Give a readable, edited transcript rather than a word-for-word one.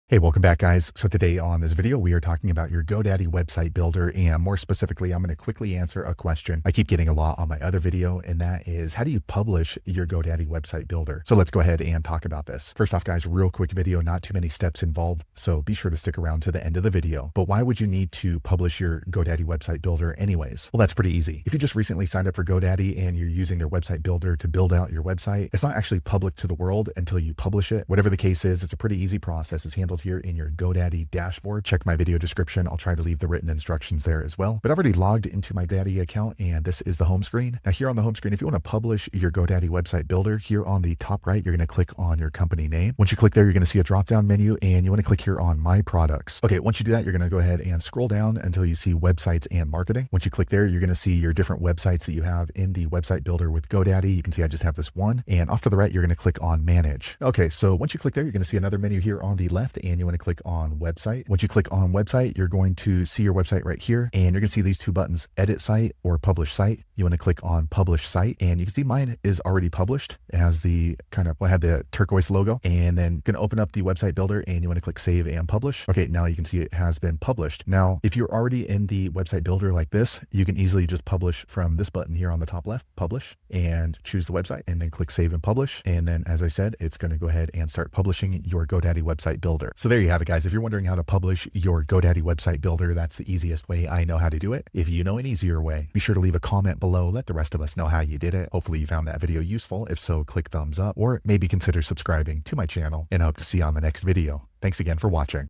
Hey, welcome back, guys. So today on this video, we are talking about your GoDaddy website builder, and more specifically, I'm going to quickly answer a question I keep getting a lot on my other video, and that is, how do you publish your GoDaddy website builder? So let's go ahead and talk about this. First off, guys, real quick video, not too many steps involved, so be sure to stick around to the end of the video. But why would you need to publish your GoDaddy website builder anyways? Well, that's pretty easy. If you just recently signed up for GoDaddy and you're using their website builder to build out your website, it's not actually public to the world until you publish it. Whatever the case is, it's a pretty easy process. It's handled here in your GoDaddy dashboard. Check my video description. I'll try to leave the written instructions there as well. But I've already logged into my GoDaddy account, and this is the home screen. Now here on the home screen, if you want to publish your GoDaddy website builder, here on the top right, you're going to click on your company name. Once you click there, you're going to see a drop-down menu, and you want to click here on My Products. Okay, once you do that, you're going to go ahead and scroll down until you see Websites and Marketing. Once you click there, you're going to see your different websites that you have in the website builder with GoDaddy. You can see I just have this one, and off to the right, you're going to click on Manage. Okay, so once you click there, you're going to see another menu here on the left, and you want to click on Website. Once you click on Website, you're going to see your website right here, and you're going to see these two buttons, Edit Site or Publish Site. You want to click on Publish Site, and you can see mine is already published. It has the I had the turquoise logo, and then you can open up the website builder, and you want to click Save and Publish. Okay, now you can see it has been published. Now, if you're already in the website builder like this, you can easily just publish from this button here on the top left, Publish, and choose the website, and then click Save and Publish. And then, as I said, it's going to go ahead and start publishing your GoDaddy website builder. So there you have it, guys. If you're wondering how to publish your GoDaddy website builder, that's the easiest way I know how to do it. If you know an easier way, be sure to leave a comment below. Let the rest of us know how you did it. Hopefully you found that video useful. If so, click thumbs up, or maybe consider subscribing to my channel, and I hope to see you on the next video. Thanks again for watching.